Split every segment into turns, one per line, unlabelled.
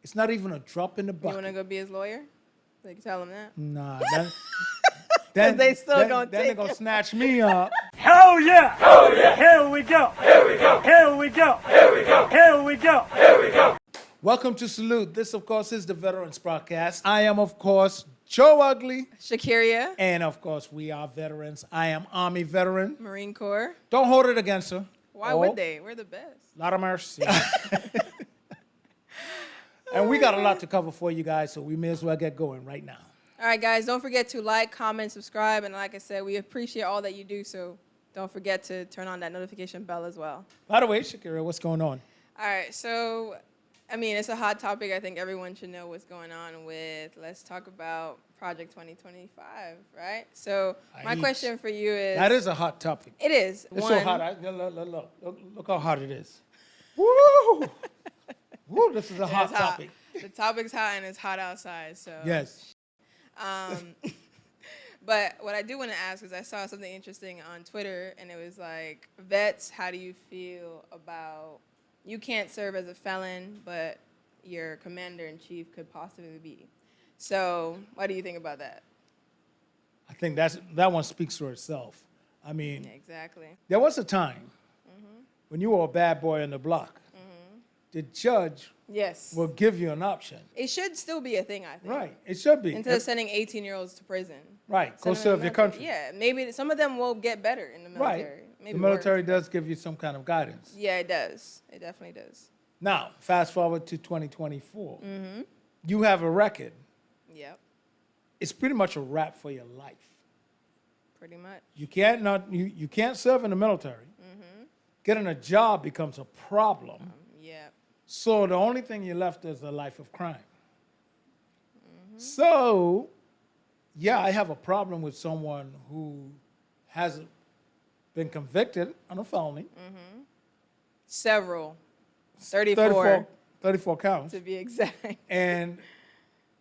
It's not even a drop in the
You
bucket.
want to go be his lawyer? Like, tell him that.
Nah,
Because they still gonna
then
take
they're gonna
him.
snatch me up.
Hell yeah! Hell yeah! Here we go! Here we go! Here we go! Here we go! Here we go! Here we go!
Welcome to Salute. This, of course, is the Veterans Podcast. I am, of course, Joe Ugly.
Shakiria,
And, of course, we are veterans. I am Army veteran.
Marine Corps.
Don't hold it against her.
Why would they? We're the best.
Lot of mercy. And we got a lot to cover for you guys, so we may as well get going right now.
All right, guys, don't forget to like, comment, subscribe. And like I said, we appreciate all that you do. So don't forget to turn on that notification bell as well.
By the way, Shakira, what's going on?
All right, so, I mean, it's a hot topic. I think everyone should know what's going on with, let's talk about Project 2025, right? So my question for you is...
That is a hot topic.
It is.
It's so hot. Look how hot it is. Woo! Woo, this is a hot topic.
The topic's hot and it's hot outside, so...
Yes.
But what I do want to ask is I saw something interesting on Twitter, and it was like, vets, how do you feel about... You can't serve as a felon, but your commander-in-chief could possibly be. So what do you think about that?
I think that one speaks for itself. I mean,
Yeah, exactly.
there was a time when you were a bad boy on the block. The judge
Yes.
will give you an option.
It should still be a thing, I think.
Right. It should be.
Instead of sending 18-year-olds to prison.
Right. Go
Send them
serve
in
your
the
country.
Yeah, maybe some of them will get better in the military.
Right.
Maybe
The military
worse.
does give you some kind of guidance.
Yeah, it does. It definitely does.
Now, fast forward to 2024. You have a record.
Yep,
It's pretty much a wrap for your life.
pretty much.
You can't serve in the military. Getting a job becomes a problem.
Yep.
So the only thing you're left is a life of crime. So, yeah, I have a problem with someone who has been convicted on a felony.
Several. 34
34 counts.
to be exact.
And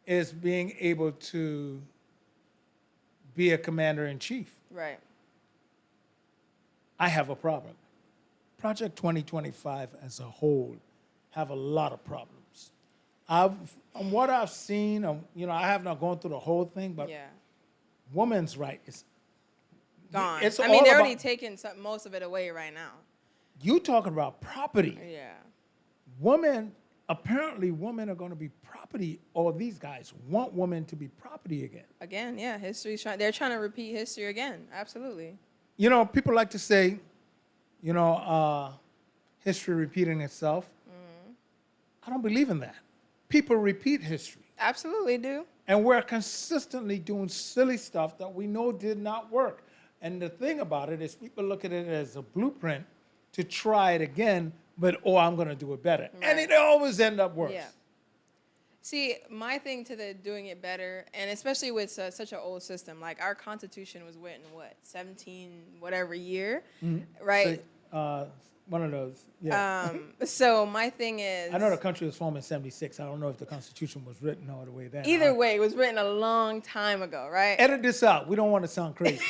is being able to be a commander-in-chief.
Right.
I have a problem. Project 2025 as a whole have a lot of problems. On what I've seen, I have not gone through the whole thing, but
Yeah.
women's right is
Gone.
It's
I mean,
all
they're already
about-
taking most of it away right now.
You talking about property.
Yeah.
Apparently women are going to be property, or these guys want women to be property again.
Again, yeah, they're trying to repeat history again. Absolutely.
People like to say, history repeating itself. I don't believe in that. People repeat history.
Absolutely do.
And we're consistently doing silly stuff that we know did not work. And the thing about it is people look at it as a blueprint to try it again, but, I'm going to do it better. And
Right.
it always end up worse.
Yeah. See, my thing to the doing it better, and especially with such an old system, like our Constitution was written, 17 whatever year, right?
So, one of those, yeah.
So my thing is...
I know the country was formed in 76. I don't know if the Constitution was written all the way there.
Either way, it was written a long time ago, right?
Edit this out. We don't want to sound crazy.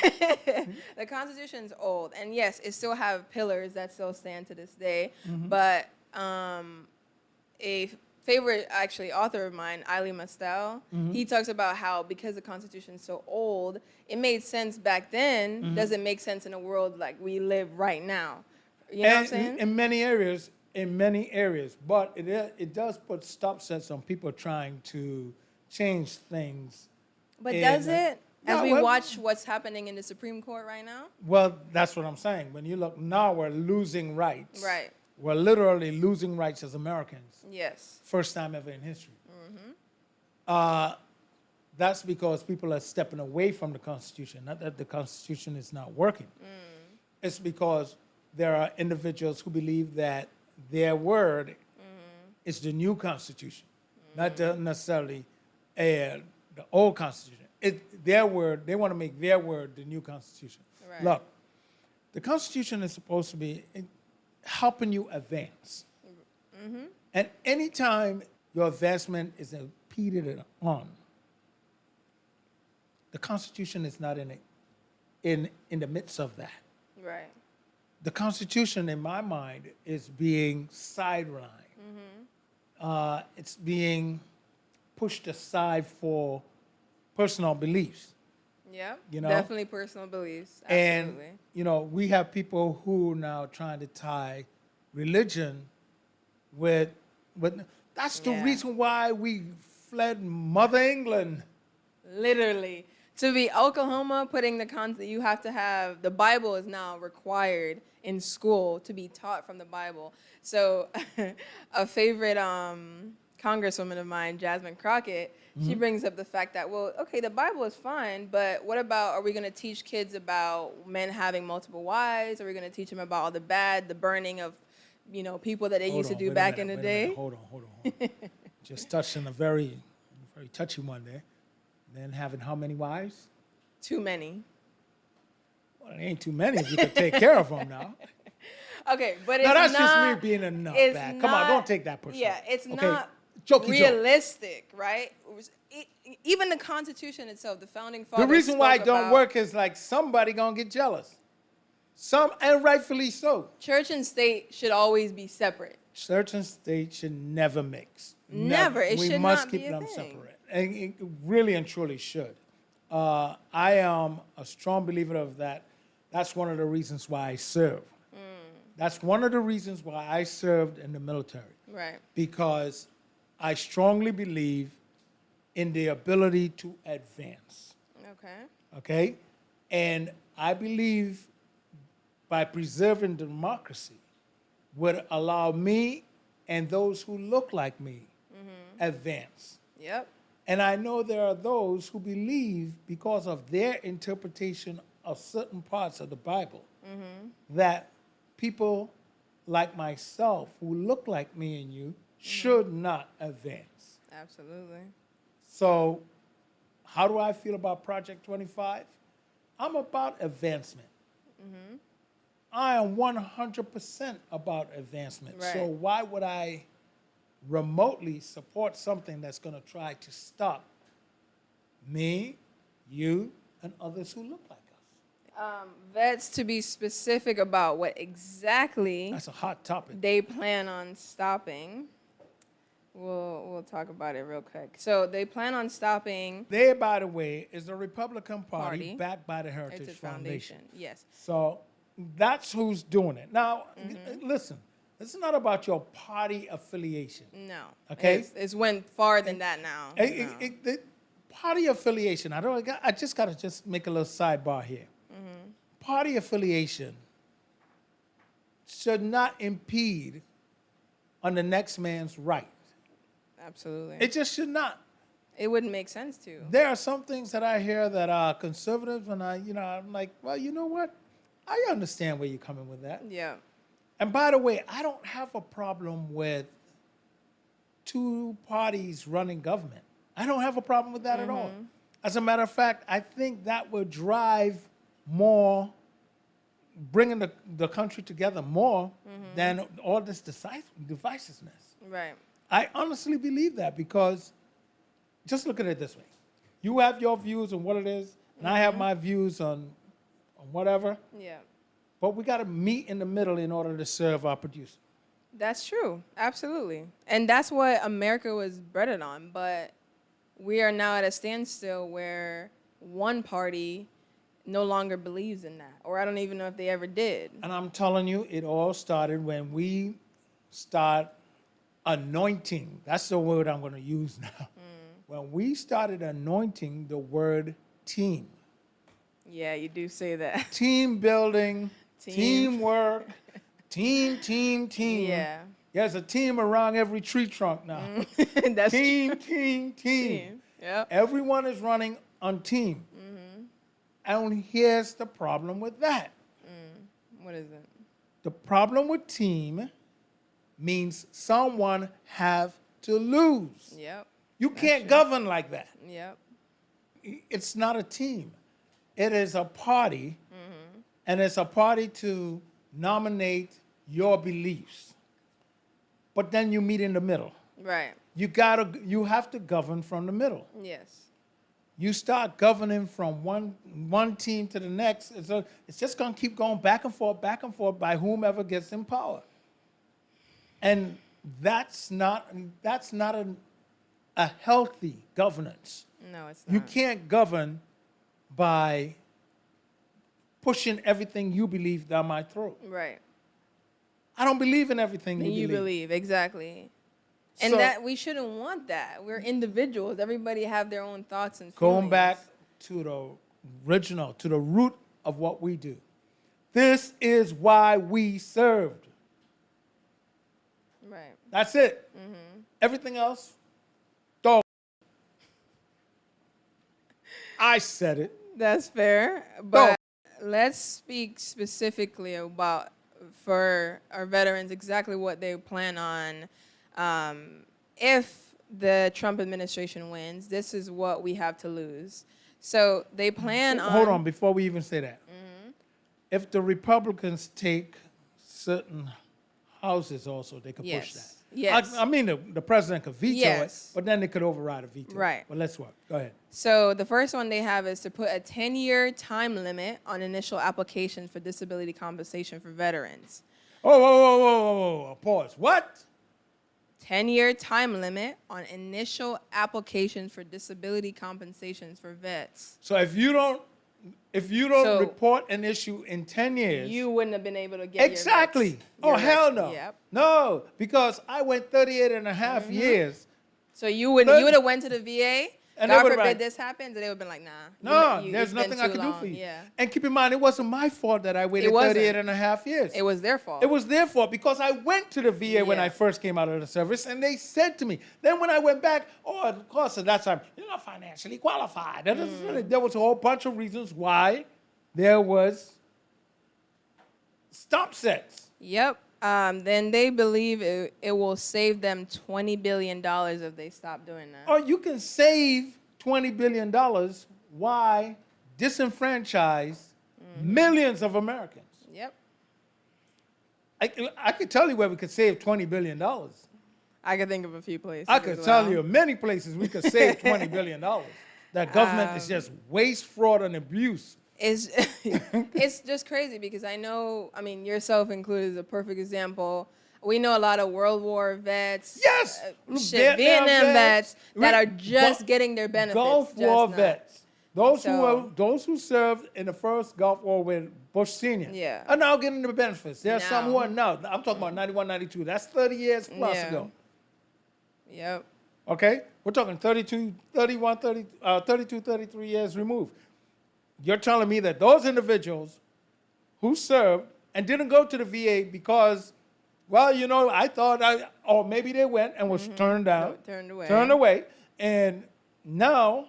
The Constitution's old, and yes, it still have pillars that still stand to this day. But a favorite, actually, author of mine, Ali Mastel, he talks about how because the Constitution's so old, it made sense back then, doesn't make sense in a world like we live right now. You know what I'm saying?
In many areas, but it does put stop sets on people trying to change things.
But
And,
does it? As we
well-
watch what's happening in the Supreme Court right now?
Well, that's what I'm saying. When you look now, we're losing rights.
Right.
We're literally losing rights as Americans.
Yes.
First time ever in history. That's because people are stepping away from the Constitution. Not that the Constitution is not working. It's because there are individuals who believe that their word is the new Constitution, not necessarily the old Constitution. Their word, they want to make their word the new Constitution.
Right.
Look, the Constitution is supposed to be helping you advance. And anytime your advancement is impeded on, the Constitution is not in the midst of that.
Right.
The Constitution, in my mind, is being sidelined it's being pushed aside for personal beliefs.
Yep.
You know?
Definitely personal beliefs.
And,
Absolutely.
we have people who are now trying to tie religion with that's the
Yeah.
reason why we fled Mother England.
Literally. To be Oklahoma, putting you have to have, the Bible is now required in school to be taught from the Bible. So a favorite congresswoman of mine, Jasmine Crockett, she brings up the fact that, well, okay, the Bible is fine, but what about, are we going to teach kids about men having multiple wives? Are we going to teach them about all the burning of, people that they used to do back in the day?
Hold on. Just touched on a very, very touchy one there. Men having how many wives?
Too many.
Well, it ain't too many if you could take care of them now.
Okay, but it's
Now, that's
not,
just me being a nutbag. Come on, don't take that personal.
Yeah, it's
Okay,
not
jokey joke.
realistic, right? Even the Constitution itself, the founding fathers.
The reason why it
spoke
don't
about
work is like somebody gonna get jealous. And rightfully so.
Church and state should always be separate.
Church and state should never mix.
Never. It
we
should
must
not
keep
be a
them
thing.
separate. And it really and truly should. I am a strong believer of that. That's one of the reasons why I serve. That's one of the reasons why I served in the military.
Right.
Because I strongly believe in the ability to advance.
Okay.
Okay? And I believe by preserving democracy would allow me and those who look like me advance.
Yep.
And I know there are those who believe, because of their interpretation of certain parts of the Bible, that people like myself who look like me and you should not advance.
Absolutely.
So how do I feel about Project 25? I'm about advancement. I am 100% about advancement.
Right.
So why would I remotely support something that's going to try to stop me, you, and others who look like us?
Vets, to be specific about what exactly
That's a hot topic.
they plan on stopping. We'll talk about it real quick. So they plan on stopping
There, by the way, is the Republican Party
Party.
backed by the Heritage
Heritage
Foundation.
Foundation. Yes.
So that's who's doing it. Now, listen, it's not about your party affiliation.
No.
Okay.
It's went far than that now. No.
Party affiliation, I just got to make a little sidebar here. Party affiliation should not impede on the next man's right.
Absolutely.
It just should not.
It wouldn't make sense to.
There are some things that I hear that are conservative, and I'm like, well, you know what? I understand where you're coming with that.
Yeah.
And by the way, I don't have a problem with two parties running government. I don't have a problem with that at all. As a matter of fact, I think that will drive more, bringing the country together more than all this divisiveness.
Right.
I honestly believe that, because just look at it this way. You have your views on what it is, and I have my views on whatever,
Yeah.
but we got to meet in the middle in order to serve our producer.
That's true. Absolutely. And that's what America was bred on. But we are now at a standstill where one party no longer believes in that. Or I don't even know if they ever did.
And I'm telling you, it all started when we start anointing. That's the word I'm going to use now. When we started anointing the word team.
Yeah, you do say that.
Team building,
Team.
teamwork, team.
Yeah.
There's a team around every tree trunk now.
That's
team.
team. Yep.
Everyone is running on team. And here's the problem with that.
What is it?
The problem with team means someone have to lose.
Yep.
You can't govern like that.
Yep.
It's not a team. It is a party, and it's a party to nominate your beliefs. But then you meet in the middle.
Right.
You have to govern from the middle.
Yes.
You start governing from one team to the next, it's just going to keep going back and forth by whomever gets in power. And that's not a healthy governance.
No, it's
You
not.
can't govern by pushing everything you believe down my throat.
Right.
I don't believe in everything
Then
you
believe, exactly. And
So-
that we shouldn't want that. We're individuals. Everybody have their own thoughts and feelings.
Going back to the original, to the root of what we do. This is why we served.
Right.
That's it. Everything else, dog. I said it.
That's fair. But let's speak specifically about, for our veterans, exactly what they plan on. If the Trump administration wins, this is what we have to lose. So they plan on...
Hold on, before we even say that. If the Republicans take certain houses also, they could push that.
Yes.
I mean, the president could veto
Yes.
it, but then they could override a veto.
Right.
But let's work. Go ahead.
So the first one they have is to put a 10-year time limit on initial applications for disability compensation for veterans.
Oh, whoa. Pause. What?
10-year time limit on initial applications for disability compensations for vets.
So if you don't
So-
report an issue in 10 years,
You wouldn't have been able to get
exactly.
your vets.
Oh,
Your
hell
vets.
no.
Yep.
No, because I went 38 and a half years.
So you would have went to the VA.
And they
God
would've
forbid
been-
this happens, and they would have been like, nah.
No,
it's
there's
been
nothing I
too
could do
long.
for you.
Yeah.
And keep in mind, it wasn't my fault that I waited
wasn't.
38 and a half years.
It was their fault.
It was their fault because I went to the VA when
Yeah.
I first came out of the service, and they said to me, then when I went back, oh, of course, at that time, you're not financially qualified. There was a whole bunch of reasons why there was stop sets.
Yep. Then they believe it will save them $20 billion if they stop doing that.
Or you can save $20 billion. Why disenfranchise millions of Americans?
Yep.
I could tell you where we could save $20 billion.
I could think of a few places.
I could
as
tell
well.
you many places we could save $20 billion. That government is just waste, fraud, and abuse.
It's just crazy because I know, I mean, yourself included is a perfect example. We know a lot of World War vets,
Yes!
Vietnam vets that are just getting their benefits.
Gulf
just
War
not.
vets.
So-
Those who served in the first Gulf War with Bush Sr.
Yeah.
are now getting the benefits. There are some
Now.
who are now. I'm talking about 91, 92. That's 30 years plus
Yeah.
ago.
Yep.
Okay? We're talking 32, 33 years removed. You're telling me that those individuals who served and didn't go to the VA because, well, you know, I thought or maybe they went and was turned down.
Turned away.
Turned away. And now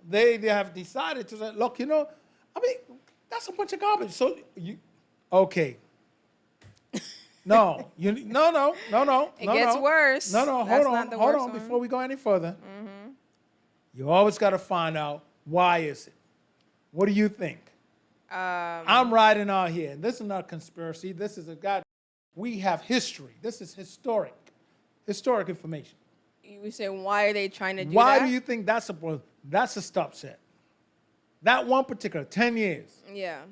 they have decided to say, look, you know, I mean, that's a bunch of garbage. So okay. No. No.
It gets worse.
No,
That's
hold
not
on.
the
Hold
worst
on
one.
before we go any further. You always got to find out why is it. What do you think? I'm riding out here. This is not conspiracy. This is we have history. This is historic information.
We say, why are they trying to do
Why
that?
do you think that's a stop set? That one particular 10 years.
Yeah.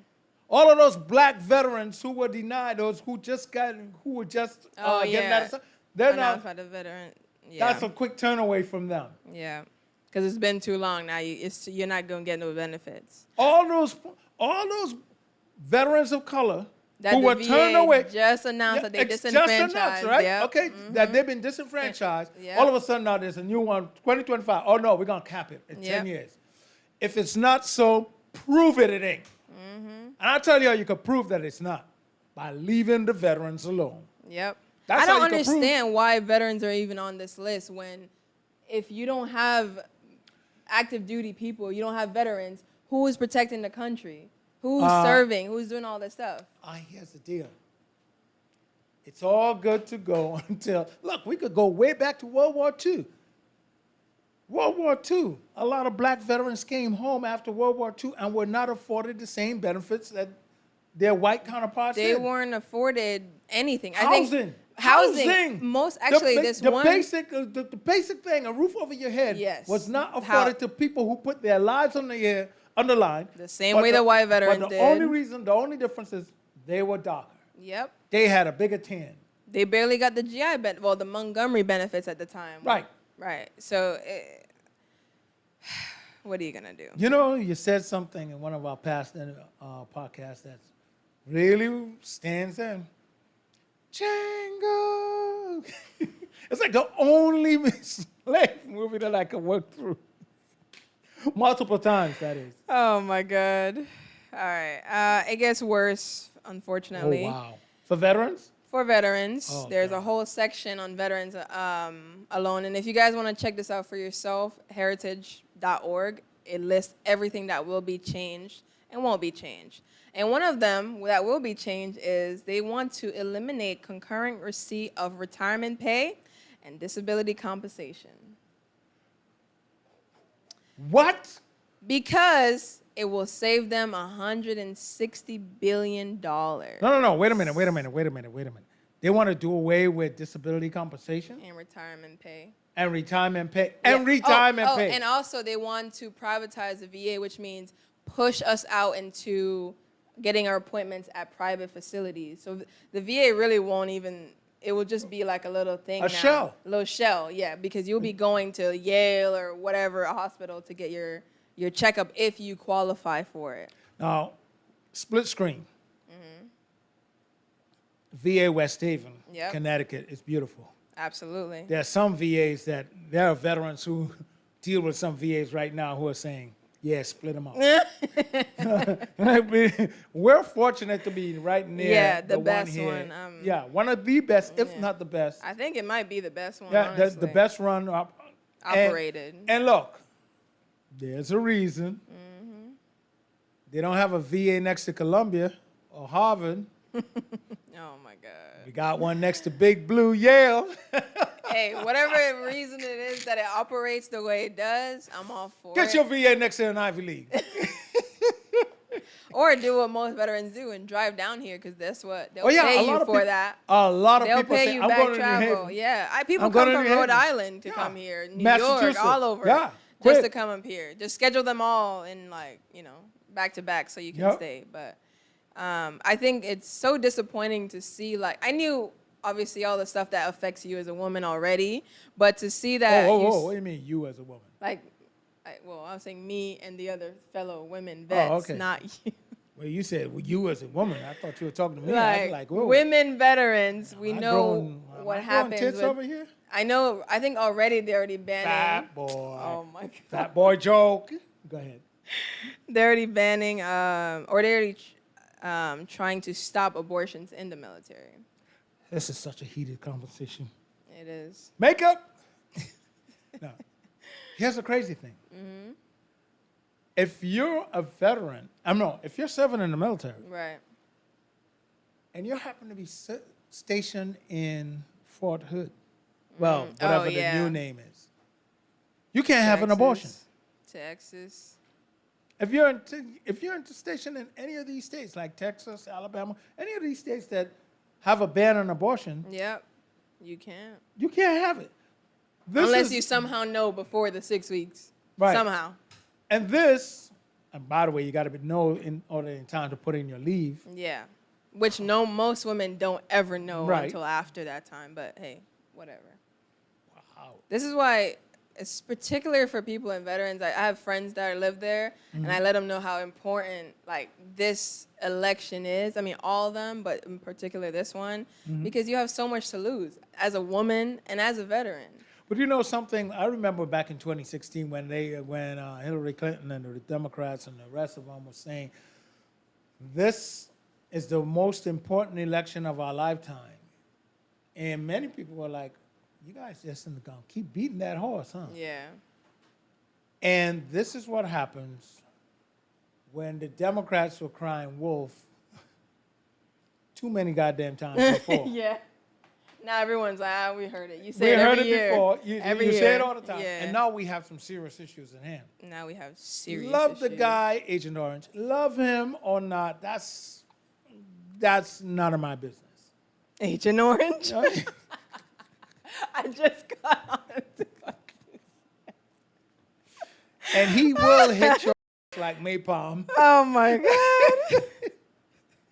All of those black veterans who were denied, those who were just getting out of stuff, they're
Announced
not.
by the veteran. Yeah.
That's a quick turn away from them.
Yeah. Because it's been too long now. You're not going to get no benefits.
All those veterans of color
That
who
the
were
VA
turned away.
just announced that they
it's
disenfranchised.
Just announced, right?
Yep.
Okay, that they've been disenfranchised.
Yep.
All of a sudden now there's a new one, 2025. Oh no, we're gonna cap it at 10
Yep.
years. If it's not so, prove it ain't. And I'll tell you how you can prove that it's not. By leaving the veterans alone.
Yep.
That's
I
how
don't
you can prove-
understand why veterans are even on this list when if you don't have active duty people, you don't have veterans, who is protecting the country? Who's serving? Who's doing all this stuff?
Here's the deal. It's all good to go until, look, we could go way back to World War II. World War II, a lot of black veterans came home after World War II and were not afforded the same benefits that their white counterparts
They
did.
weren't afforded anything. I
Housing.
think housing. Most actually,
the basic thing, a roof over your head,
Yes.
was not afforded to people who put their lives on the line.
The same way the white veterans
but
did.
the only difference is they were darker.
Yep.
They had a bigger tan.
They barely got the GI the Montgomery benefits at the time.
Right.
Right. So, what are you gonna do?
You know, you said something in one of our past podcasts that really stands in. Django. It's like the only slave movie that I could work through. Multiple times, that is.
Oh my God. All right. It gets worse,
Oh,
unfortunately.
wow. For veterans?
For veterans,
Oh,
there's a
God.
whole section on veterans alone. And if you guys want to check this out for yourself, heritage.org, it lists everything that will be changed and won't be changed. And one of them that will be changed is they want to eliminate concurrent receipt of retirement pay and disability compensation.
What?
Because it will save them $160 billion.
No. Wait a minute. They want to do away with disability compensation
And retirement pay.
and retirement pay
Yeah.
and retirement pay.
And also they want to privatize the VA, which means push us out into getting our appointments at private facilities. So the VA really won't even, it will just be like a little thing now.
shell.
A little shell, yeah, because you'll be going to Yale or whatever, a hospital to get your checkup if you qualify for it.
Now, split screen. VA West Haven,
Yep.
Connecticut is beautiful.
Absolutely.
There are some VAs that, there are veterans who deal with some VAs right now who are saying, yeah, split them up. We're fortunate to be right near
Yeah, the
one
best
here.
one,
Yeah, one of the best, if
yeah.
not the best.
I think it might be the best one,
Yeah,
honestly.
the best run up.
Operated.
And look, there's a reason. They don't have a VA next to Columbia or Harvard.
Oh, my God.
We got one next to Big Blue Yale.
Hey, whatever reason it is that it operates the way it does, I'm all for
Get
it.
your VA next to an Ivy League.
Or do what most veterans do and drive down here because that's what they'll
Oh, yeah,
pay
a
you
lot of
for
people-
that.
A lot of
They'll
people
pay
say,
you
I'm
back
going to New
travel.
Haven.
Yeah, people
I'm
come
going to
from
New
Rhode
Haven.
Island to
Yeah.
come here, New York,
Massachusetts.
all over,
Yeah,
just
quick.
to come up here. Just schedule them all in back to back so you can
Yep.
stay. But I think it's so disappointing to see. Like I knew obviously all the stuff that affects you as a woman already, but to see that
What do you mean, you as a woman?
I was saying me and the other fellow women vets,
okay.
not you.
Well, you said you as a woman. I thought you were talking to me. I was
Like,
like, whoa.
women veterans, we
Am I
know
growing- am
what
I growing
happens.
tits
With,
over here?
I think already they're already banning.
Fat boy.
Oh my God.
Fat boy joke. Go ahead.
They're already banning, or they're already trying to stop abortions in the military.
This is such a heated conversation.
It is.
Makeup. No. Here's the crazy thing. If you're a veteran, if you're serving in the military
Right.
and you happen to be stationed in Fort Hood, well, whatever the new name is, you can't have an abortion.
Texas.
If you're stationed in any of these states, like Texas, Alabama, any of these states that have a ban on abortion,
Yep. You can't.
you can't have it.
Unless you somehow know before the 6 weeks.
Right.
Somehow.
And by the way, you got to know in time to put in your leave.
Yeah. Which most women don't ever know
Right.
until after that time. But hey, whatever.
Wow.
This is why it's particular for people and veterans. I have friends that live there, and I let them know how important this election is. I mean, all of them, but in particular this one, because you have so much to lose as a woman and as a veteran.
But you know something? I remember back in 2016 when Hillary Clinton and the Democrats and the rest of them were saying, this is the most important election of our lifetime. And many people were like, you guys just going to keep beating that horse, huh?
Yeah.
And this is what happens when the Democrats were crying wolf too many goddamn times before.
Yeah. Now everyone's like, we heard it. You
We
say it
heard
every
it
year.
before. You
Every
say
year.
it all the time.
Yeah.
And now we have some serious issues at hand.
Now we have serious
Love the
issues.
guy, Agent Orange. Love him or not, that's none of my business.
Agent Orange. I just got on to
And he will hit your like napalm.
Oh my God.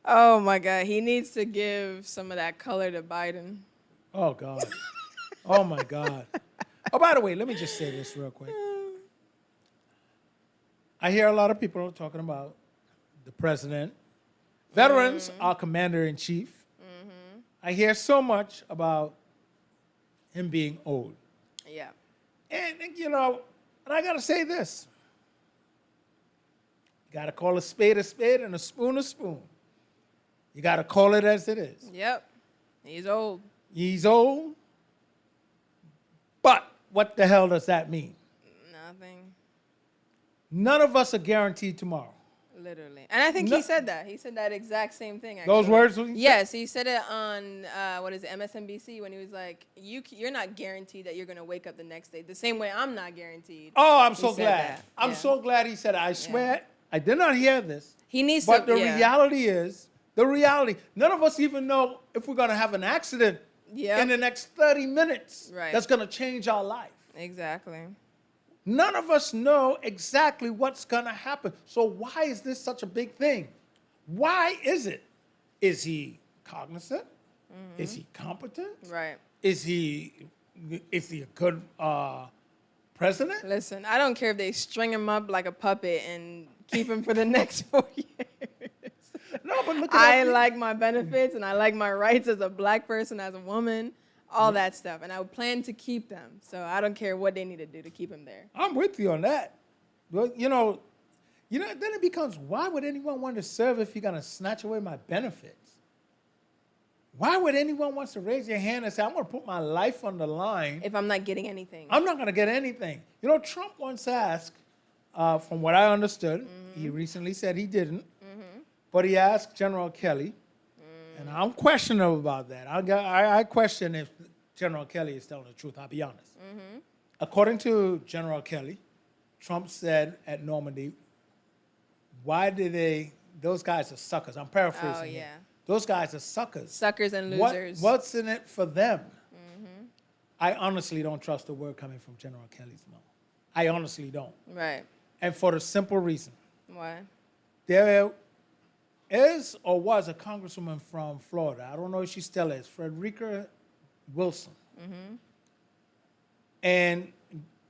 Oh my God. He needs to give some of that color to Biden.
Oh, God. Oh, my God. Oh, by the way, let me just say this real quick. I hear a lot of people talking about the president. Veterans are commander-in-chief. I hear so much about him being old.
Yeah.
And and I got to say this. You got to call a spade and a spoon a spoon. You got to call it as it is.
Yep. He's old.
He's old. But what the hell does that mean?
Nothing.
None of us are guaranteed tomorrow.
Literally. And I think
No-
he said that. He said that exact same thing, actually.
Those words? He said?
Yes, he said it on, MSNBC, when he was like, you're not guaranteed that you're going to wake up the next day. The same way I'm not guaranteed.
Oh, I'm
He
so
said
glad.
that.
I'm
Yeah.
so glad he said it. I swear, I did not hear this.
He needs
But
to,
the
yeah.
reality is, none of us even know if we're going to have an accident
Yep.
in the next 30 minutes
Right.
that's going to change our life.
Exactly.
None of us know exactly what's going to happen. So why is this such a big thing? Why is it? Is he cognizant? Is he competent?
Right.
Is he a good president?
Listen, I don't care if they string him up like a puppet and keep him for the next 4 years.
No, but look at
I
everything.
like my benefits and I like my rights as a black person, as a woman, all that stuff. And I would plan to keep them. So I don't care what they need to do to keep him there.
I'm with you on that. Well, then it becomes, why would anyone want to serve if you're going to snatch away my benefits? Why would anyone want to raise your hand and say, I'm going to put my life on the line?
If I'm not getting anything.
I'm not going to get anything. Trump once asked, from what I understood, he recently said he didn't, but he asked General Kelly, and I'm questionable about that. I question if General Kelly is telling the truth, I'll be honest. According to General Kelly, Trump said at Normandy, why did those guys are suckers. I'm paraphrasing.
Oh,
here.
yeah.
Those guys are suckers.
Suckers and losers.
What's in it for them? I honestly don't trust a word coming from General Kelly's mouth. I honestly don't.
Right.
And for the simple reason,
Why?
there is or was a congresswoman from Florida. I don't know if she still is, Frederica Wilson. And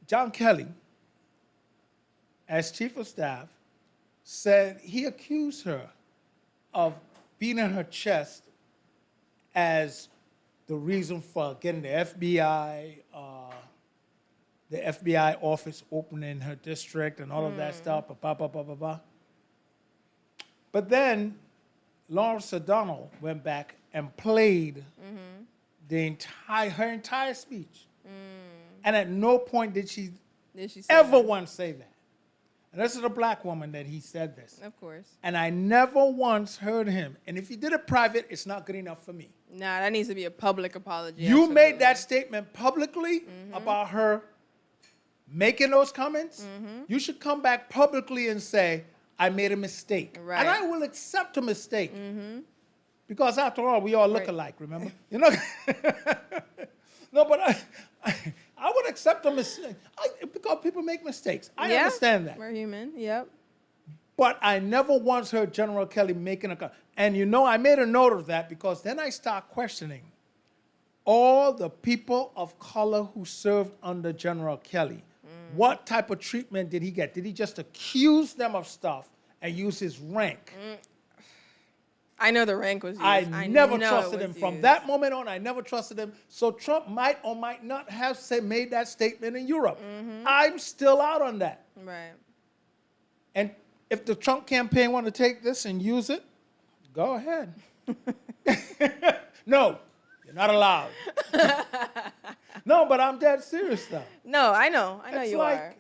John Kelly, as chief of staff, said he accused her of beating her chest as the reason for getting the FBI office open in her district and all of that stuff. But then Lawrence O'Donnell went back and played her entire speech. And at no point did she
Did she say
ever
that?
once say that. And this is a black woman that he said this.
Of course.
And I never once heard him. And if he did it private, it's not good enough for me.
Nah, that needs to be a public apology.
You
absolutely.
made that statement publicly about her making those comments. You should come back publicly and say, I made a mistake.
Right.
And I will accept a mistake. Because after all, we all look
Right.
alike, remember? No, but I would accept a mistake. Because people make mistakes. I
Yeah,
understand that.
We're human. Yep.
But I never once heard General Kelly making a comment. And I made a note of that because then I start questioning all the people of color who served under General Kelly. What type of treatment did he get? Did he just accuse them of stuff and use his rank?
I know the rank was used.
I never
know it
trusted
was
him. From
used.
that moment on, I never trusted him. So Trump might or might not have made that statement in Europe. I'm still out on that.
Right.
And if the Trump campaign want to take this and use it, go ahead. No, you're not allowed. No, but I'm dead serious though.
No, I know. I know
It's
you
like,
are.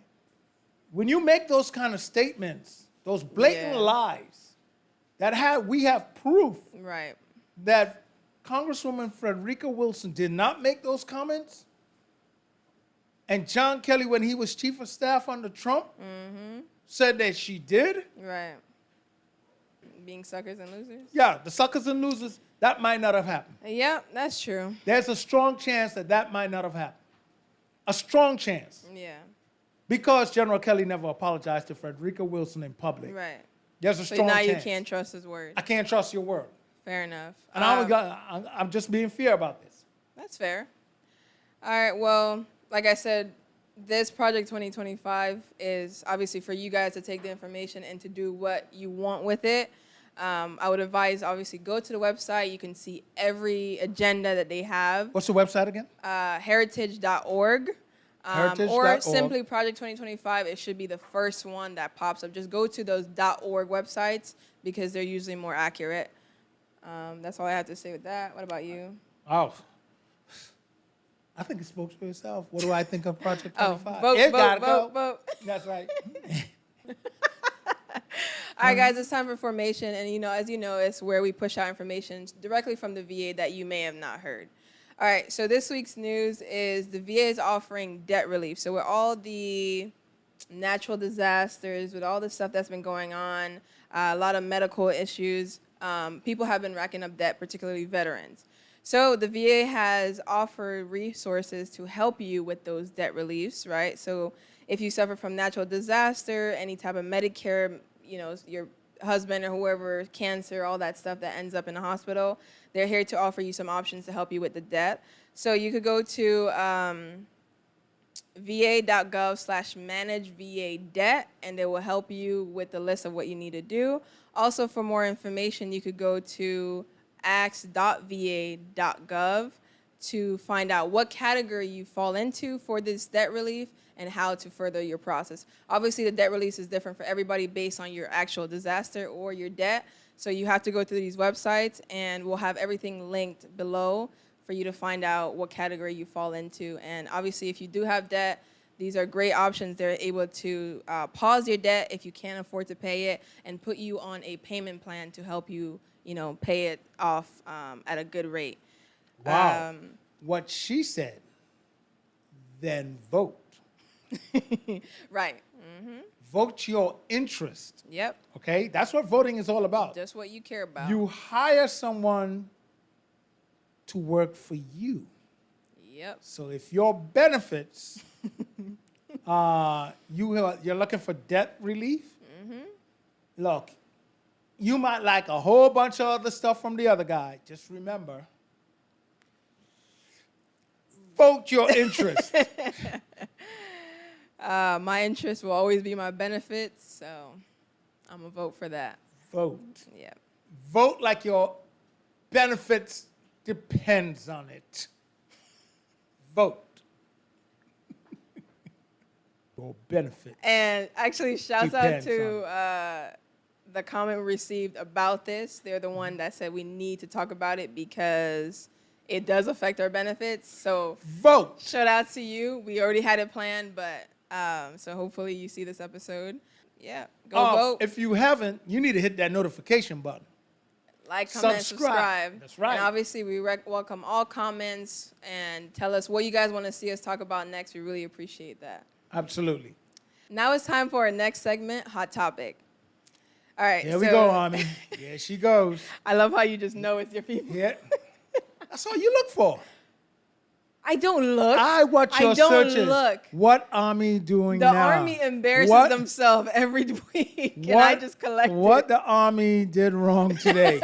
when you make those kind of statements, those blatant
Yeah.
lies, we have proof
Right.
that Congresswoman Frederica Wilson did not make those comments. And John Kelly, when he was chief of staff under Trump, said that she did.
Right. Being suckers and losers.
Yeah, the suckers and losers, that might not have happened.
Yep, that's true.
There's a strong chance that might not have happened. A strong chance.
Yeah.
Because General Kelly never apologized to Frederica Wilson in public.
Right.
There's a
So
strong
now
chance.
you can't trust his word.
I can't trust your word.
Fair enough.
And I'm just being fair about this.
That's fair. All right, well, like I said, this Project 2025 is obviously for you guys to take the information and to do what you want with it. I would advise, obviously, go to the website. You can see every agenda that they have.
What's the website again?
Heritage.org. Or
Heritage.org.
simply Project 2025. It should be the first one that pops up. Just go to those .org websites because they're usually more accurate. That's all I have to say with that. What about you?
Oh. I think it spoke for itself. What do I think of Project
Oh,
25?
vote,
It
vote,
gotta
vote,
go.
vote.
That's right.
All right, guys, it's time for formation. And, as you know, it's where we push out information directly from the VA that you may have not heard. All right, so this week's news is the VA is offering debt relief. So with all the natural disasters, with all the stuff that's been going on, a lot of medical issues, people have been racking up debt, particularly veterans. So the VA has offered resources to help you with those debt reliefs, right? So if you suffer from natural disaster, any type of Medicare, your husband or whoever, cancer, all that stuff that ends up in the hospital, they're here to offer you some options to help you with the debt. So you could go to va.gov/manage-VA-debt, and they will help you with the list of what you need to do. Also, for more information, you could go to ax.va.gov to find out what category you fall into for this debt relief and how to further your process. Obviously, the debt release is different for everybody based on your actual disaster or your debt. So you have to go through these websites, and we'll have everything linked below for you to find out what category you fall into. And obviously, if you do have debt, these are great options. They're able to pause your debt if you can't afford to pay it and put you on a payment plan to help you, pay it off at a good rate.
Wow. What she said, then vote.
Right. Mm-hmm.
Vote your interest.
Yep.
Okay? That's what voting is all about.
Just what you care about.
You hire someone to work for you.
Yep.
So if your benefits, you're looking for debt relief, look, you might like a whole bunch of other stuff from the other guy. Just remember, vote your interest.
My interest will always be my benefits, so I'm going to vote for that.
Vote.
Yeah.
Vote like your benefits depends on it. Vote. Your benefits.
And actually, shouts out
Depends
to the comment we received about this. They're the one that said we need to talk about it because it does affect our benefits. So
Vote.
shout out to you. We already had it planned, but so hopefully you see this episode. Yeah, go vote.
If you haven't, you need to hit that notification button.
Like, comment, subscribe.
That's right.
And obviously, we welcome all comments and tell us what you guys want to see us talk about next. We really appreciate that.
Absolutely.
Now it's time for our next segment, Hot Topic. All right.
Here we go, Army. Here she goes.
I love how you just know it's your people.
Yeah. That's all you look for.
I don't look.
I watch your
I don't
searches.
look.
What Army doing
The
now?
Army embarrasses
What-
themselves every week, and I just collect
What
it.
the Army did wrong today.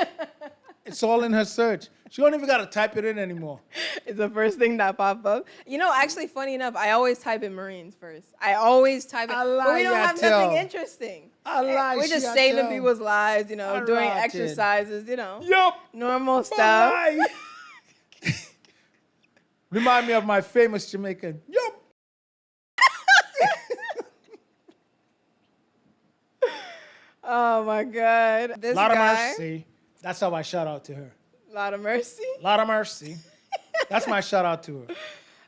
It's all in her search. She don't even got to type it in anymore.
It's the first thing that pops up. Actually, funny enough, I always type in Marines first. I always type it.
I
But we don't
lie,
have
I
nothing
tell.
interesting.
I lie,
We're
she,
just
I
saving
tell.
people's lives, doing
lie, I
exercises,
Yup.
normal stuff.
Bye. Remind me of my famous Jamaican. Yup.
Oh my God. This
Lot of
guy,
mercy. That's how I shout out to her.
lot of mercy.
Lot of mercy. That's my shout out to her.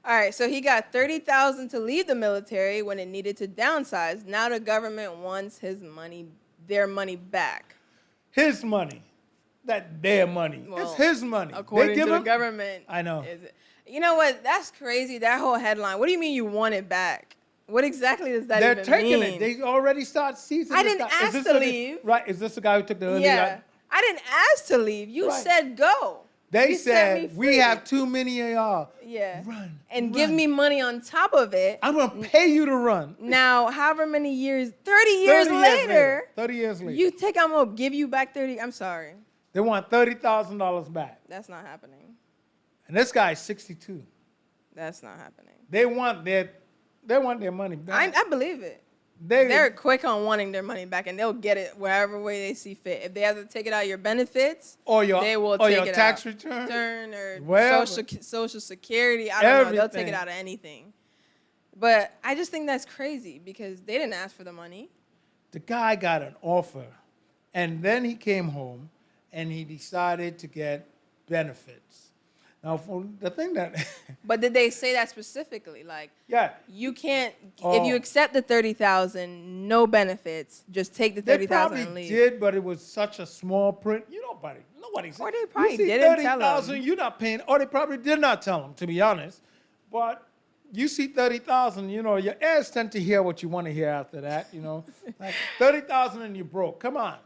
All right, so he got $30,000 to leave the military when it needed to downsize. Now the government wants their money back.
His money. Their money.
Well,
it's his money.
According
they give
to the
him?
government.
I know.
You know what? That's crazy. That whole headline. What do you mean you want it back? What exactly does that
They're
even
taking
mean?
it. They already start seizing
I
this
didn't
guy. Is
ask
this
to
the-
leave.
Right. Is this the guy who took the early?
Yeah. I didn't ask to leave. You
Right.
said go.
They
You set me
said,
free.
we have too many of y'all.
Yeah.
Run.
And give
run.
me money on top of it.
I'm going to pay you to run.
Now, however many years, 30 years
30
later,
30 years later.
you think I'm going to give you back 30? I'm sorry.
They want $30,000 back.
That's not happening.
And this guy's 62.
That's not happening.
They want their money back.
I believe it. They're quick on wanting their money back, and they'll get it wherever way they see fit. If they have to take it out of your benefits, they will take it
tax
out.
return
or social security. I don't know. They'll take it out of anything. But I just think that's crazy because they didn't ask for the money.
The guy got an offer, and then he came home, and he decided to get benefits. Now, for the thing that...
But did they say that specifically? Like,
yeah,
you can't, if you accept the $30,000, no benefits, just take the $30,000 and leave.
They probably did, but it was such a small print. Nobody said.
Or they probably
you see
didn't tell them.
$30,000, you're not paying, or they probably did not tell them, to be honest. But you see $30,000, your heirs tend to hear what you want to hear after that, Like $30,000 and you're broke. Come on.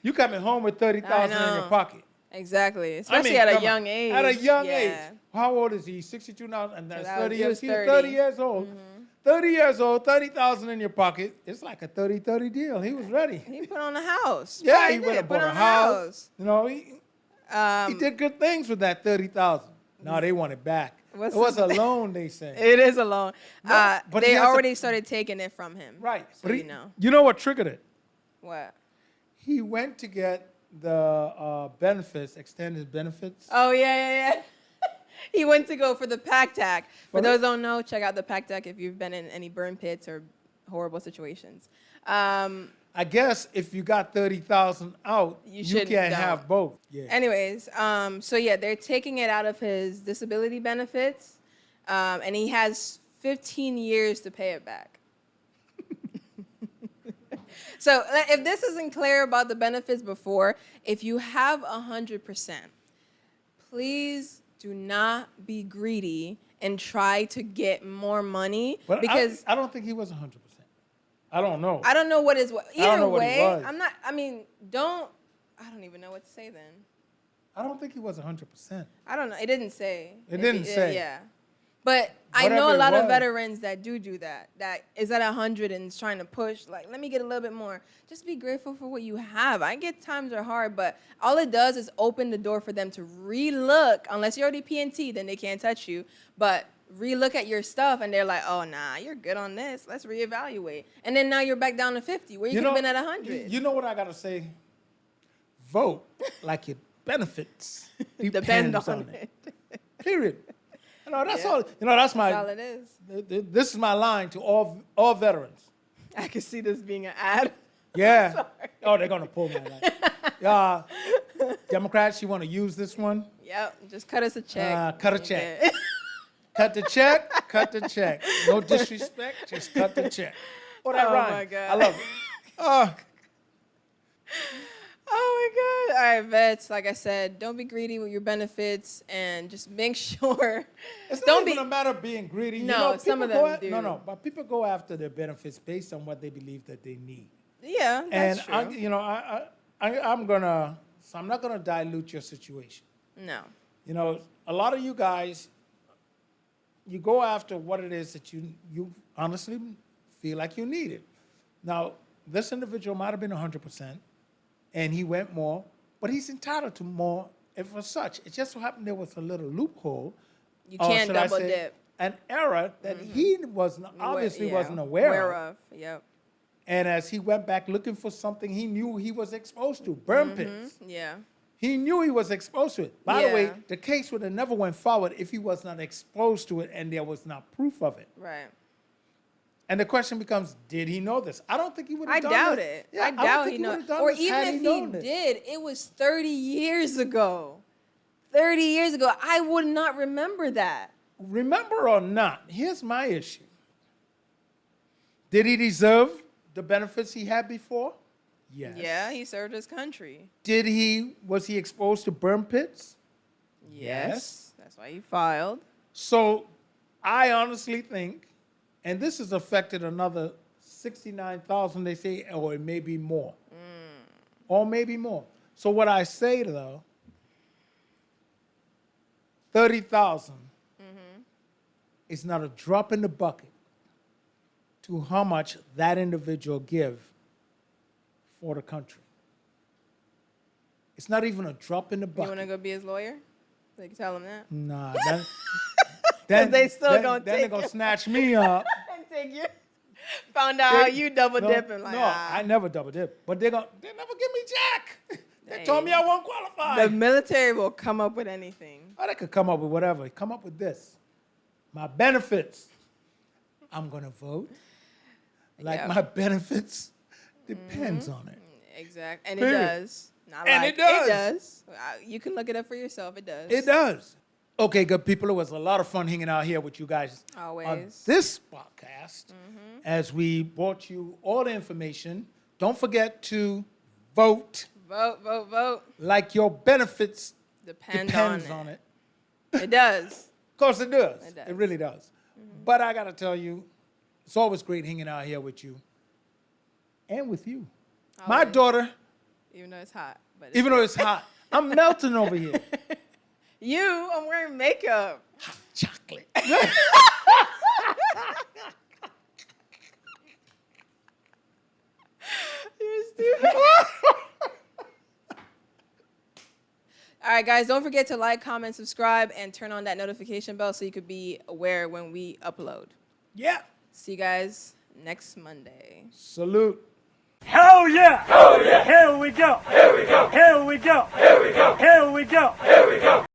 You coming home with $30,000 in your pocket.
Exactly, especially at a young age.
At a young age. How old is he? 62 now, and that's 30 years. He's
30
years old. 30 years old, $30,000 in your pocket. It's like a 30-30 deal. He was ready.
He put on a house.
Yeah, he went and bought a house. He did good things with that $30,000. No, they want it back. It was a loan, they say.
It is a loan.
But
they already started taking it from him.
Right.
So
but you know what triggered it?
What?
He went to get the benefits, extended benefits.
Oh, yeah. He went to go for the PAC-TAC. For those who don't know, check out the PAC-TAC if you've been in any burn pits or horrible situations.
I guess if you got 30,000 out, you can't have both. Yeah.
Anyways, they're taking it out of his disability benefits, and he has 15 years to pay it back. So if this isn't clear about the benefits before, if you have 100%, please do not be greedy and try to get more money.
But
because
I don't think he was 100%. I don't know.
I don't know what is what. Either way,
I
don't even know what to say then.
I don't think he was 100%.
I don't know. It didn't say.
It didn't say.
Yeah. But I know a lot of veterans that do that. That is at 100 and is trying to push, like, let me get a little bit more. Just be grateful for what you have. I get times are hard, but all it does is open the door for them to relook. Unless you're already PNT, then they can't touch you. But relook at your stuff, and they're like, oh, nah, you're good on this. Let's reevaluate. And then now you're back down to 50, where you could have been at 100.
You know what I got to say? Vote like your benefits
depend on it.
Period. That's all. That's
all it is.
This is my line to all veterans.
I can see this being an ad.
Yeah. Oh, they're gonna pull my line. Democrats, you want to use this one?
Yep. Just cut us a check.
Cut a check. Cut the check. Cut the check. No disrespect. Just cut the check. Oh, that rhyme.
My God.
I love it.
Oh my God. All right, vets, like I said, don't be greedy with your benefits and just make sure.
It's not even a matter of being greedy.
No, some of them do.
No, but people go after their benefits based on what they believe that they need.
Yeah, that's true.
I'm not gonna dilute your situation.
No.
A lot of you guys, you go after what it is that you honestly feel like you need it. Now, this individual might have been 100%. And he went more, but he's entitled to more if as such. It just so happened there was a little loophole.
You can't double dip.
An error that he wasn't aware of.
Yep.
And as he went back looking for something he knew he was exposed to, burn pits.
Yeah.
He knew he was exposed to it. By the way, the case would have never went forward if he was not exposed to it and there was not proof of it.
Right.
And the question becomes, did he know this? I don't think he would have done
doubt
this.
it.
Yeah,
I doubt he
knows.
Or even if he did, it was 30 years ago. 30 years ago. I would not remember that.
Remember or not, here's my issue. Did he deserve the benefits he had before? Yes.
Yeah, he served his country.
Was he exposed to burn pits?
Yes. That's why he filed.
So I honestly think, and this has affected another 69,000, they say, or it may be more. Or maybe more. So what I say, though, 30,000 is not a drop in the bucket to how much that individual give for the country. It's not even a drop in the bucket.
You want to go be his lawyer? They can tell them that.
Nah,
They still gonna
then
take
they gonna
it.
snatch me up.
And take you. Found out how you double dipping. Like,
No, I never double dip. But they never give me jack. They told me I won't qualify.
The military will come up with anything.
Oh, they could come up with whatever. Come up with this. My benefits. I'm gonna vote. Like
Yep.
my benefits depends on it.
Exactly. And
Period.
it does. Not
And
like,
it does.
It does. You can look it up for yourself. It does.
It does. Okay, good people. It was a lot of fun hanging out here with you guys
Always.
on this podcast as we brought you all the information. Don't forget to vote
Vote, vote, vote.
like your benefits
Depends
on it.
It does.
Of course it does.
It does.
It really does. But I got to tell you, it's always great hanging out here with you and with you. My
Always.
daughter,
Even though it's hot. But it's
even though it's hot, I'm melting over here.
I'm wearing makeup.
Hot chocolate.
You're stupid. All right, guys, don't forget to like, comment, subscribe, and turn on that notification bell so you could be aware when we upload.
Yeah.
See you guys next Monday.
Salute.
Hell yeah! Hell yeah! Here we go! Here we go! Here we go! Here we go! Here we go! Here we go!